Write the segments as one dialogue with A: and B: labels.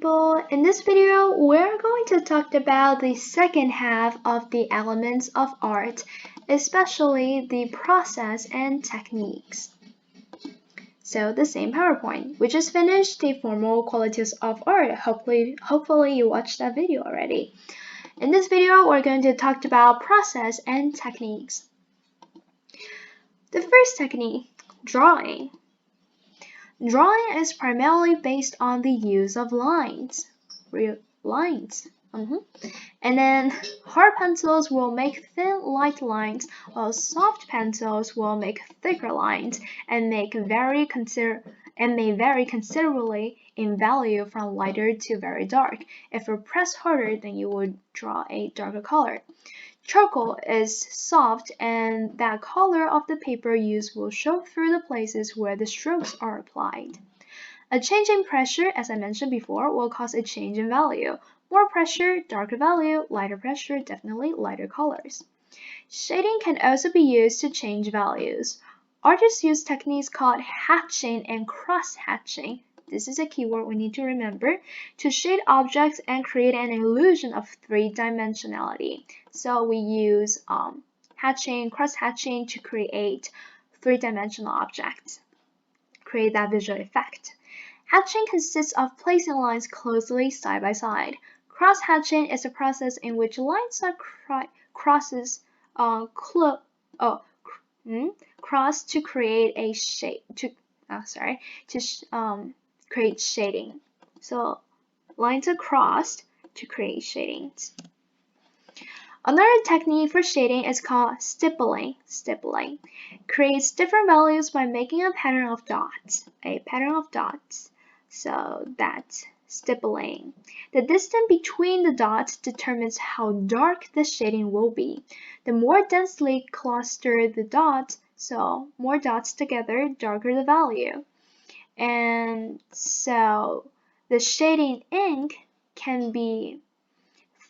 A: people, in this video we're going to talk about the second half of the elements of art, especially the process and techniques. So the same PowerPoint. We just finished the formal qualities of art. Hopefully you watched that video already. In this video we're going to talk about process and techniques. The first technique, drawing. Drawing is primarily based on the use of lines. And then hard pencils will make thin light lines, while soft pencils will make thicker lines and may vary considerably in value from lighter to very dark. If you press harder, then you would draw a darker color. Charcoal is soft, and that color of the paper used will show through the places where the strokes are applied. A change in pressure, as I mentioned before, will cause a change in value. More pressure, darker value, lighter pressure, definitely lighter colors. Shading can also be used to change values. Artists use techniques called hatching and cross-hatching. This is a keyword we need to remember, to shade objects and create an illusion of three-dimensionality. So we use hatching, cross-hatching to create three-dimensional objects, create that visual effect. Hatching consists of placing lines closely side by side. Cross-hatching is a process in which lines are crossed to create a shade. Create shading. So lines are crossed to create shadings. Another technique for shading is called stippling. Stippling creates different values by making a pattern of dots. So that's stippling. The distance between the dots determines how dark the shading will be. The more densely clustered the dots, so more dots together, darker the value. And so the shading ink can be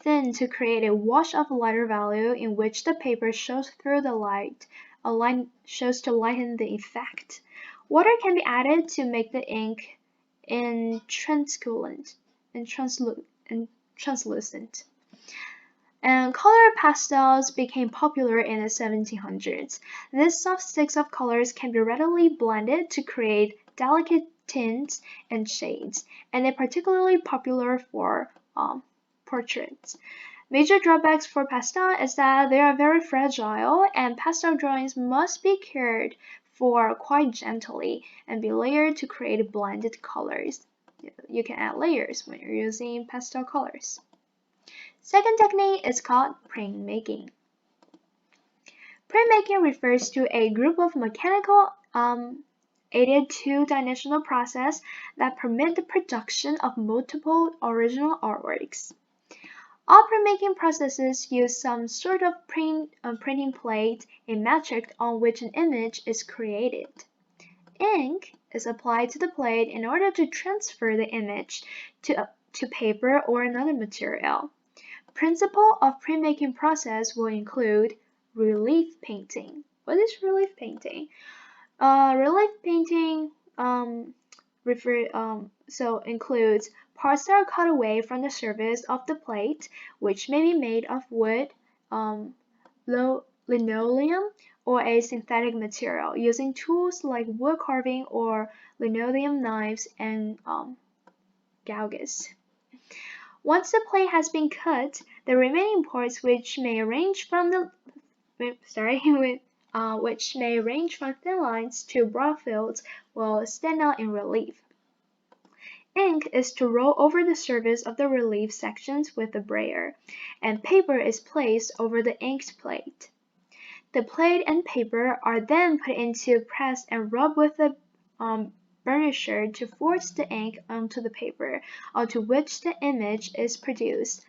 A: thin to create a wash of lighter value in which the paper shows through the light. A line shows to lighten the effect. Water can be added to make the ink translucent. And color pastels became popular in the 1700s. These soft sticks of colors can be readily blended to create delicate tints and shades, and they're particularly popular for portraits. Major drawbacks for pastel is that they are very fragile, and pastel drawings must be cared for quite gently and be layered to create blended colors. You can add layers when you're using pastel colors. Second technique is called printmaking. Printmaking refers to a group of mechanical aided two-dimensional process that permit the production of multiple original artworks. All printmaking processes use some sort of printing plate, a matrix on which an image is created. Ink is applied to the plate in order to transfer the image to paper or another material. Principle of printmaking process will include relief painting. What is relief painting? Relief painting includes parts that are cut away from the surface of the plate, which may be made of wood, linoleum, or a synthetic material, using tools like wood carving or linoleum knives and gouges. Once the plate has been cut, the remaining parts, which may range from thin lines to broad fields, will stand out in relief. Ink is to roll over the surface of the relief sections with a brayer, and paper is placed over the inked plate. The plate and paper are then put into press and rubbed with a burnisher to force the ink onto the paper, onto which the image is produced.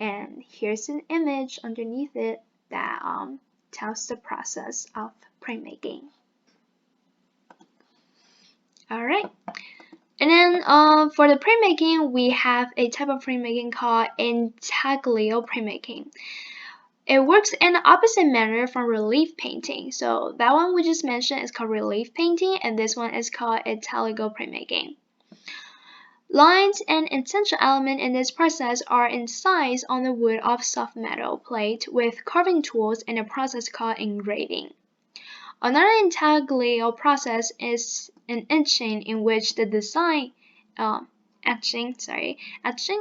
A: And here's an image underneath it that tells the process of printmaking. Alright. And then for the printmaking, we have a type of printmaking called intaglio printmaking. It works in the opposite manner from relief painting. So that one we just mentioned is called relief painting, and this one is called intaglio printmaking. Lines, an essential element in this process, are incised on the wood of soft metal plate with carving tools in a process called engraving. Another intaglio process is an etching in which the design etching,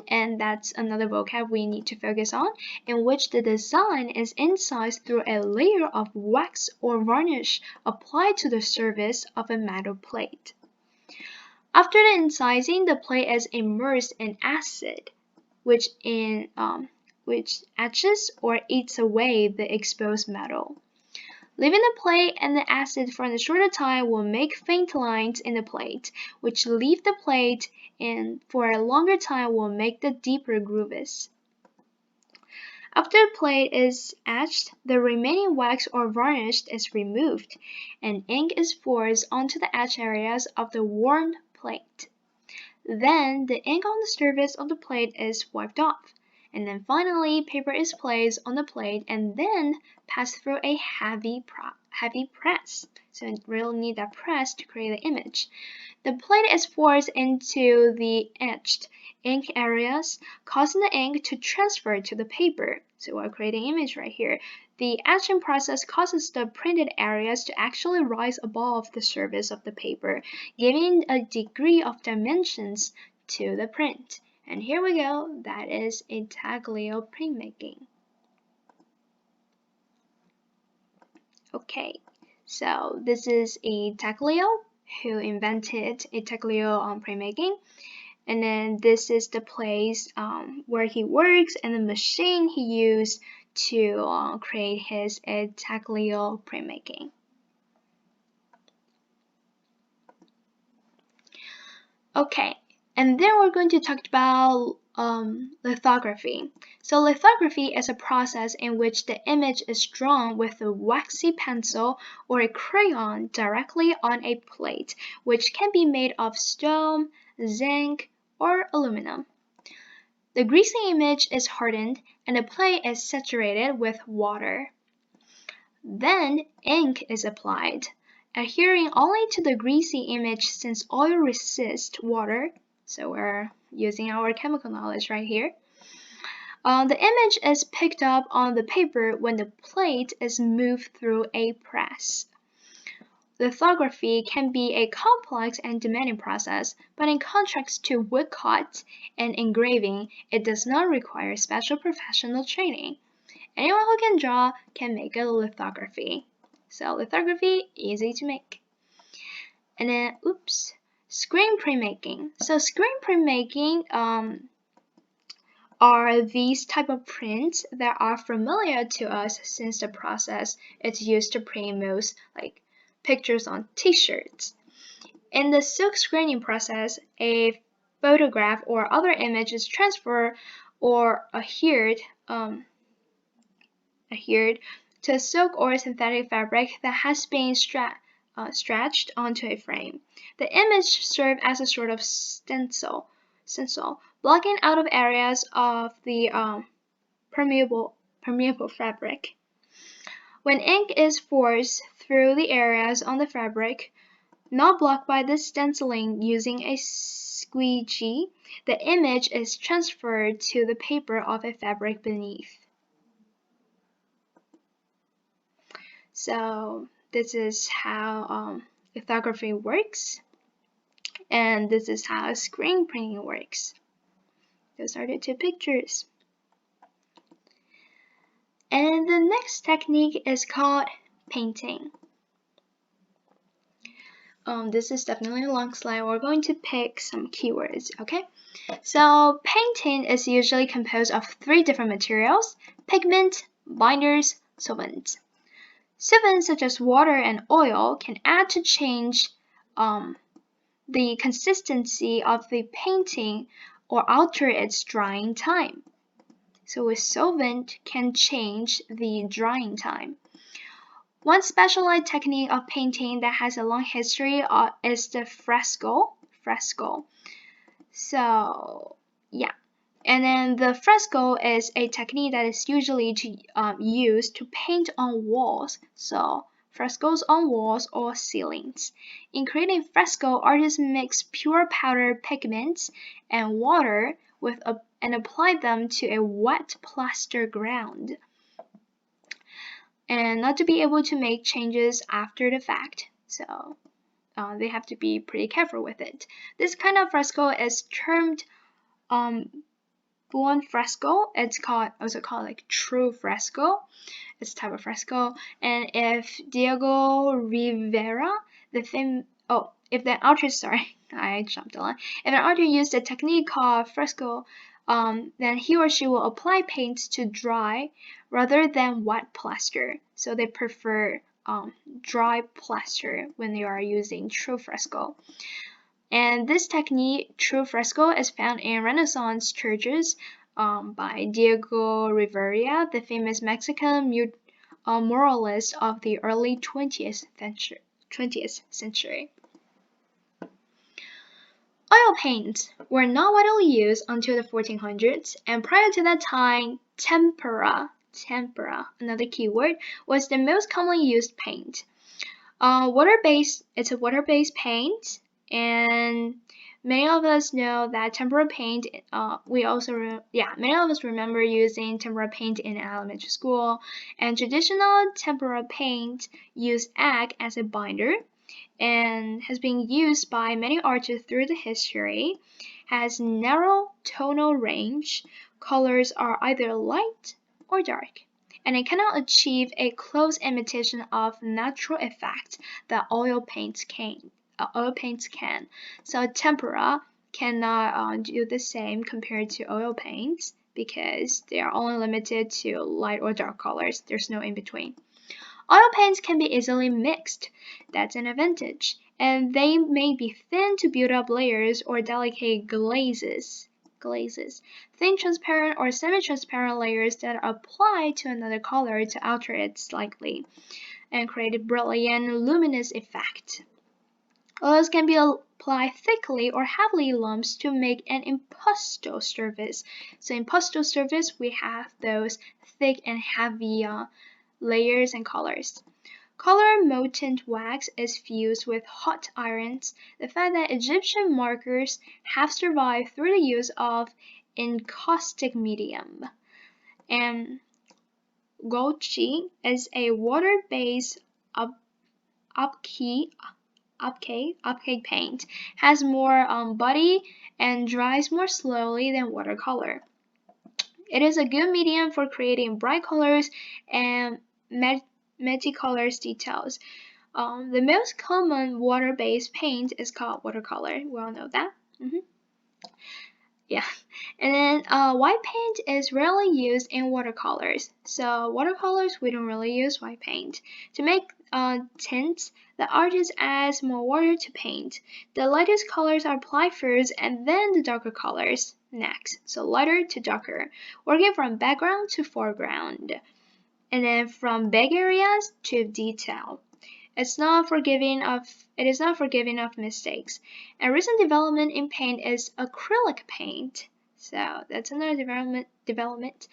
A: and that's another vocab we need to focus on, in which the design is incised through a layer of wax or varnish applied to the surface of a metal plate. After the incising, the plate is immersed in acid, which etches or eats away the exposed metal. Leaving the plate and the acid for a shorter time will make faint lines in the plate, which leave the plate and for a longer time will make the deeper grooves. After the plate is etched, the remaining wax or varnish is removed, and ink is forced onto the etched areas of the worn plate. Then the ink on the surface of the plate is wiped off, and then finally paper is placed on the plate and then passed through a heavy press. So you really need that press to create the image. The plate is forced into the etched ink areas, causing the ink to transfer to the paper. So we're creating image right here. The etching process causes the printed areas to actually rise above the surface of the paper, giving a degree of dimensions to the print. And here we go, that is intaglio printmaking. Okay, so this is intaglio who invented intaglio printmaking. And then this is the place where he works and the machine he used to create his intaglio printmaking. Okay, and then we're going to talk about lithography. So lithography is a process in which the image is drawn with a waxy pencil or a crayon directly on a plate, which can be made of stone, zinc, or aluminum. The greasy image is hardened and the plate is saturated with water. Then ink is applied, adhering only to the greasy image since oil resists water. So we're using our chemical knowledge right here. The image is picked up on the paper when the plate is moved through a press. Lithography can be a complex and demanding process, but in contrast to woodcut and engraving, it does not require special professional training. Anyone who can draw can make a lithography. So lithography, easy to make. And then, screen printmaking. So screen printmaking are these type of prints that are familiar to us since the process is used to print most like pictures on t-shirts. In the silk screening process, a photograph or other image is transferred or adhered to a silk or synthetic fabric that has been stretched onto a frame. The image serves as a sort of stencil, blocking out of areas of the permeable fabric. When ink is forced through the areas on the fabric, not blocked by the stenciling using a squeegee, the image is transferred to the paper of a fabric beneath. So this is how lithography works, and this is how screen printing works. Those are the two pictures. And the next technique is called painting. This is definitely a long slide. We're going to pick some keywords, okay? So painting is usually composed of 3 different materials: pigment, binders, solvents. Solvents such as water and oil can add to change the consistency of the painting or alter its drying time. So a solvent can change the drying time. One specialized technique of painting that has a long history is the fresco. So yeah. And then the fresco is a technique that is usually used to paint on walls. So frescoes on walls or ceilings. In creating fresco, artists mix pure powder pigments and water and apply them to a wet plaster ground, and not to be able to make changes after the fact. So they have to be pretty careful with it. This kind of fresco is termed buon fresco. It's also called like true fresco. It's a type of fresco. And if Diego Rivera, if the artist, sorry, I jumped a line. If an artist used a technique called fresco, then he or she will apply paint to dry rather than wet plaster. So they prefer dry plaster when they are using true fresco. And this technique, true fresco, is found in Renaissance churches by Diego Rivera, the famous Mexican muralist of the early 20th century. Oil paints were not widely used until the 1400s, and prior to that time, tempera, another keyword, was the most commonly used paint. It's a water-based paint, and many of us know that tempera paint. Many of us remember using tempera paint in elementary school. And traditional tempera paint used egg as a binder, and has been used by many artists through the history. Has narrow tonal range. Colors are either light or dark, and it cannot achieve a close imitation of natural effect that oil paints can. So tempera cannot do the same compared to oil paints because they are only limited to light or dark colors. There's no in between. Oil paints can be easily mixed. That's an advantage. And they may be thin to build up layers or delicate glazes. Thin transparent or semi-transparent layers that apply to another color to alter it slightly and create a brilliant luminous effect. Oils can be applied thickly or heavily lumps to make an impasto surface. So impasto surface, we have those thick and heavy layers and colors. Color molten wax is fused with hot irons. The fact that Egyptian markers have survived through the use of encaustic medium. And Gouache is a water-based upcake paint. Has more body and dries more slowly than watercolor. It is a good medium for creating bright colors and multicolored details. The most common water-based paint is called watercolor. We all know that. Yeah, and then white paint is rarely used in watercolors. So watercolors, we don't really use white paint. To make tints, the artist adds more water to paint. The lightest colors are applied first and then the darker colors next. So lighter to darker, working from background to foreground, and then from big areas to detail. It is not forgiving of mistakes. A recent development in paint is acrylic paint. So that's another development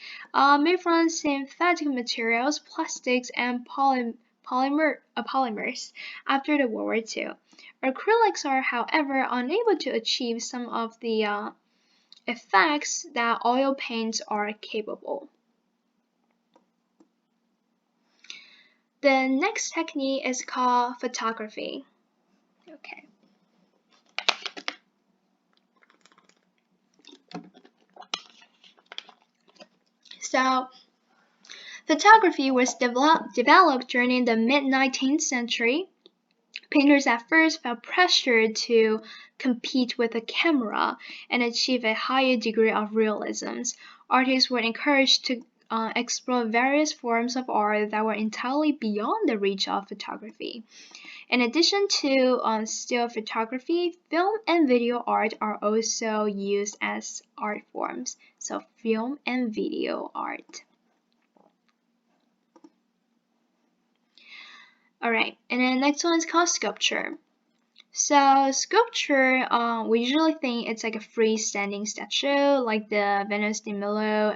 A: made from synthetic materials, plastics, and polymers after the World War II. Acrylics are, however, unable to achieve some of the effects that oil paints are capable. The next technique is called photography. Okay. So, photography was developed during the mid-19th century. Painters at first felt pressured to compete with a camera and achieve a higher degree of realism. Artists were encouraged to explore various forms of art that were entirely beyond the reach of photography. In addition to still photography, film and video art are also used as art forms. So film and video art. Alright, and then the next one is called sculpture. So sculpture, we usually think it's like a freestanding statue, like the Venus de Milo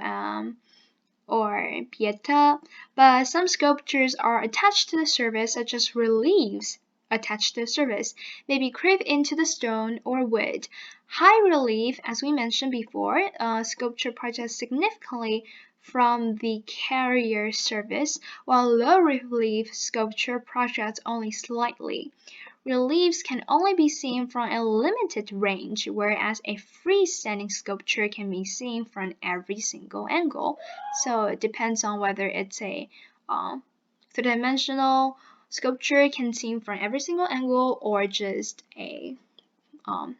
A: or pieta, but some sculptures are attached to the surface, such as reliefs attached to the surface, may be carved into the stone or wood. High relief, as we mentioned before, sculpture projects significantly from the carrier surface, while low relief sculpture projects only slightly. Reliefs can only be seen from a limited range, whereas a freestanding sculpture can be seen from every single angle. So it depends on whether it's a three-dimensional sculpture can be seen from every single angle, or just a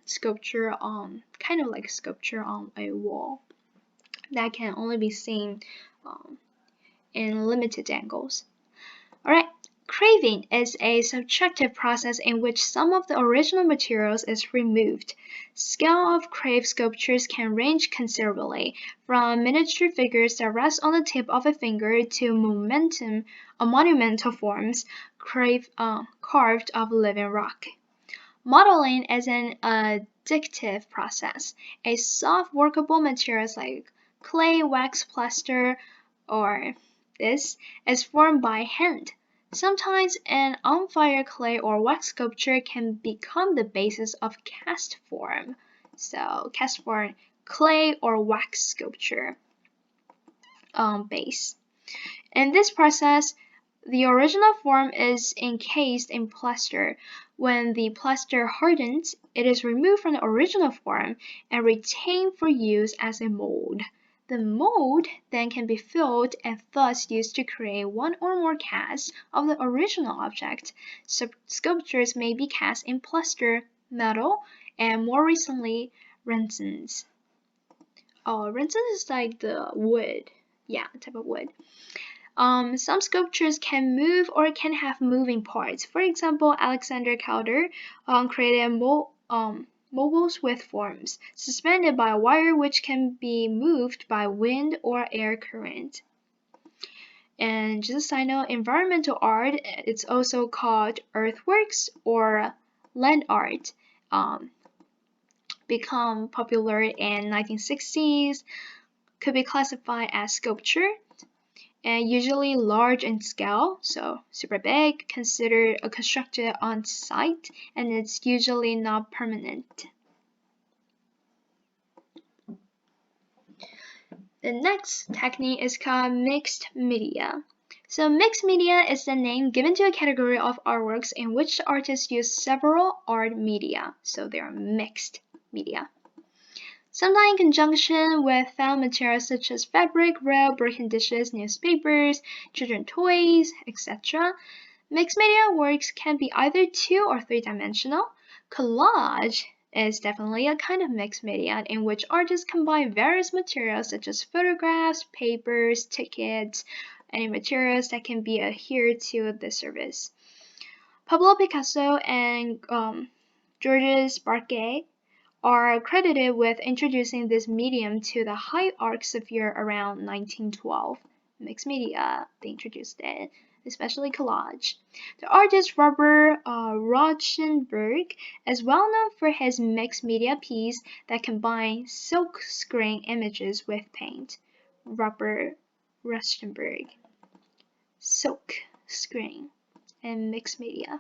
A: sculpture on kind of like sculpture on a wall that can only be seen in limited angles. Alright, craving is a subtractive process in which some of the original materials is removed. Scale of craved sculptures can range considerably, from miniature figures that rest on the tip of a finger to monumental forms carved of living rock. Modeling is an addictive process. A soft workable materials like clay, wax, plaster, or this is formed by hand. Sometimes an on-fire clay or wax sculpture can become the basis of cast form. So cast form clay or wax sculpture base. In this process, the original form is encased in plaster. When the plaster hardens, it is removed from the original form and retained for use as a mold. The mold then can be filled and thus used to create one or more casts of the original object. Sculptures may be cast in plaster, metal, and more recently, resins. Oh, resin is like the wood. Yeah, type of wood. Some sculptures can move or can have moving parts. For example, Alexander Calder created mobiles with forms, suspended by a wire which can be moved by wind or air current. And just a side note, environmental art, it's also called earthworks or land art, become popular in 1960s, could be classified as sculpture, and usually large in scale, so super big, considered constructed on site, and it's usually not permanent. The next technique is called mixed media. So mixed media is the name given to a category of artworks in which the artists use several art media, so they are mixed media. Sometimes in conjunction with found materials such as fabric, rail, broken dishes, newspapers, children's toys, etc. Mixed media works can be either 2 or 3-dimensional. Collage is definitely a kind of mixed media in which artists combine various materials such as photographs, papers, tickets, any materials that can be adhered to the surface. Pablo Picasso and Georges Braque are credited with introducing this medium to the high art sphere around 1912. Mixed media, they introduced it, especially collage. The artist Robert Rauschenberg is well known for his mixed media piece that combines silk screen images with paint. Robert Rauschenberg. Silk screen and mixed media.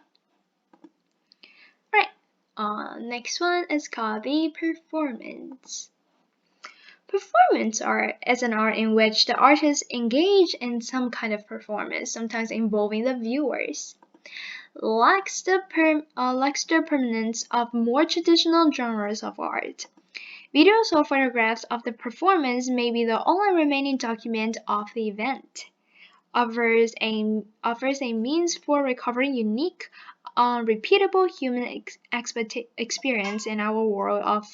A: Next one is called the performance. Performance art is an art in which the artists engage in some kind of performance, sometimes involving the viewers. Lacks the permanence of more traditional genres of art. Videos or photographs of the performance may be the only remaining document of the event. Offers a means for recovering unique, repeatable human experience in our world of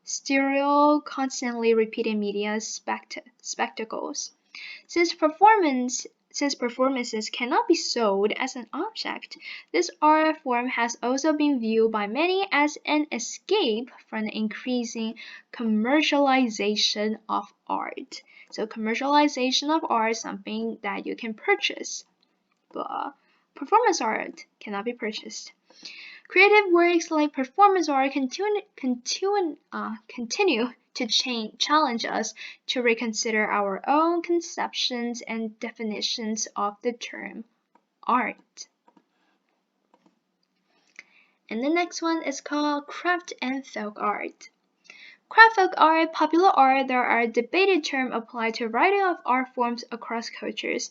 A: stereo, constantly repeated media spectacles. Since performances cannot be sold as an object, this art form has also been viewed by many as an escape from the increasing commercialization of art. So commercialization of art is something that you can purchase, but performance art cannot be purchased. Creative works like performance art continue to challenge us to reconsider our own conceptions and definitions of the term art. And the next one is called craft and folk art. Craft folk art, popular art, there are debated terms applied to a variety of art forms across cultures.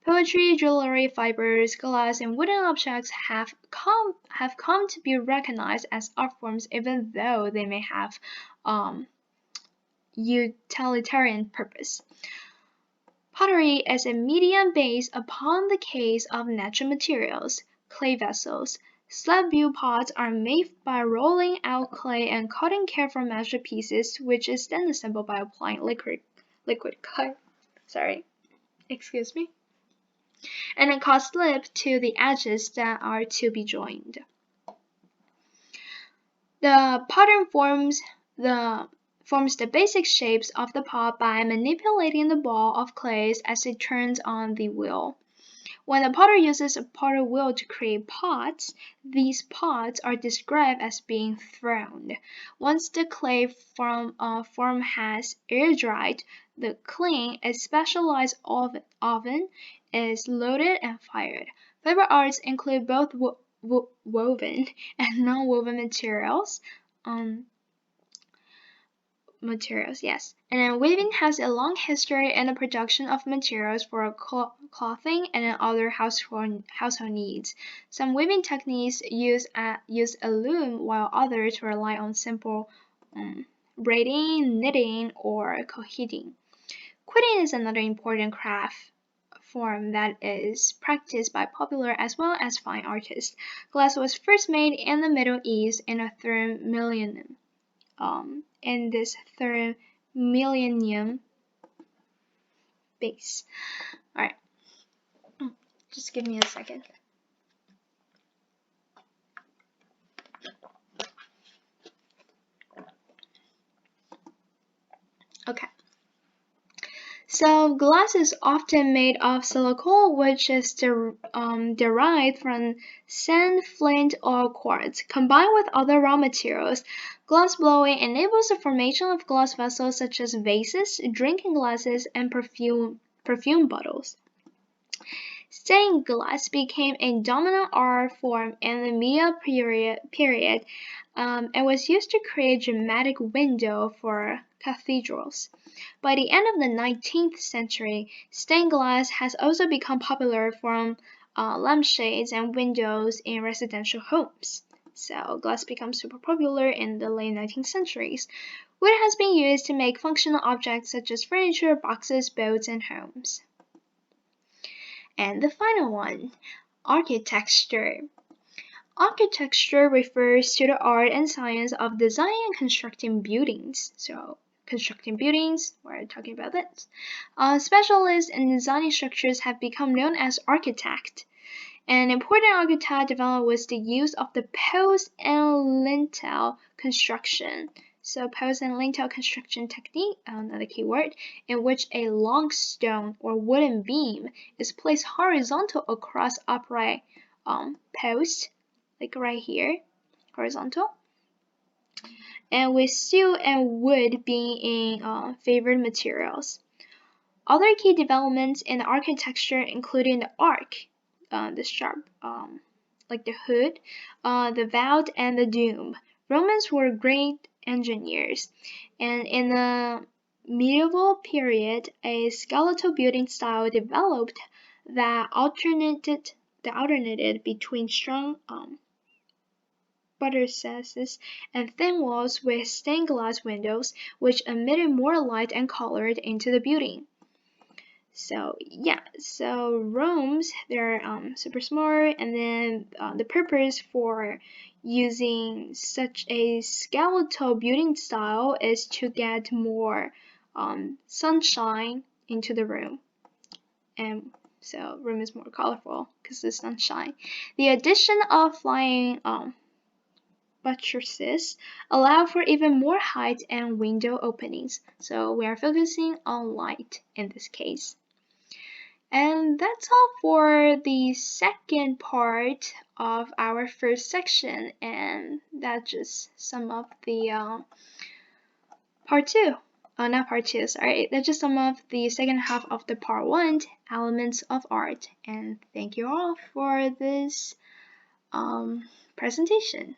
A: Poetry, jewelry, fibers, glass, and wooden objects have come to be recognized as art forms, even though they may have utilitarian purpose. Pottery is a medium based upon the case of natural materials, clay vessels. Slab view pots are made by rolling out clay and cutting careful measure pieces, which is then assembled by applying liquid clay. Excuse me. And then cut slip to the edges that are to be joined. The pattern forms the basic shapes of the pot by manipulating the ball of clay as it turns on the wheel. When the potter uses a potter wheel to create pots, these pots are described as being thrown. Once the clay form has air dried, the kiln, a specialized oven, is loaded and fired. Favorite arts include both woven and non-woven materials. Yes. And then weaving has a long history in the production of materials for clothing and other household needs. Some weaving techniques use a loom, while others rely on simple braiding, knitting, or quilting. Quilting is another important craft form that is practiced by popular as well as fine artists. Glass was first made in the Middle East in the third millennium. In this third millennium base. Alright, just give me a second. Okay. So glass is often made of silicon, which is derived from sand, flint, or quartz. Combined with other raw materials, glass blowing enables the formation of glass vessels such as vases, drinking glasses, and perfume bottles. Stained glass became a dominant art form in the medieval period and was used to create dramatic windows for cathedrals. By the end of the 19th century, stained glass has also become popular for lampshades and windows in residential homes. So glass becomes super popular in the late 19th centuries. Wood has been used to make functional objects such as furniture, boxes, boats, and homes. And the final one, architecture. Architecture refers to the art and science of designing and constructing buildings. So constructing buildings, we're talking about this. Specialists in designing structures have become known as architects. An important architect development was the use of the post and lintel construction. So post and lintel construction technique, another keyword, in which a long stone or wooden beam is placed horizontal across upright posts, like right here, horizontal, and with steel and wood being favored materials. Other key developments in architecture including the arc, the sharp, like the hood, the vault, and the dome. Romans were great engineers, and in the medieval period, a skeletal building style developed that alternated between strong buttresses and thin walls with stained glass windows, which emitted more light and color into the building. So yeah, so Rome's they're super smart, and then the purpose for using such a skeletal building style is to get more sunshine into the room, and so room is more colorful because the sunshine. The addition of flying buttresses allow for even more height and window openings. So we are focusing on light in this case. And that's all for the second part of our first section, and that just some of the Part 2. Not part 2, sorry. That's just some of the second half of the part 1, elements of art. And thank you all for this presentation.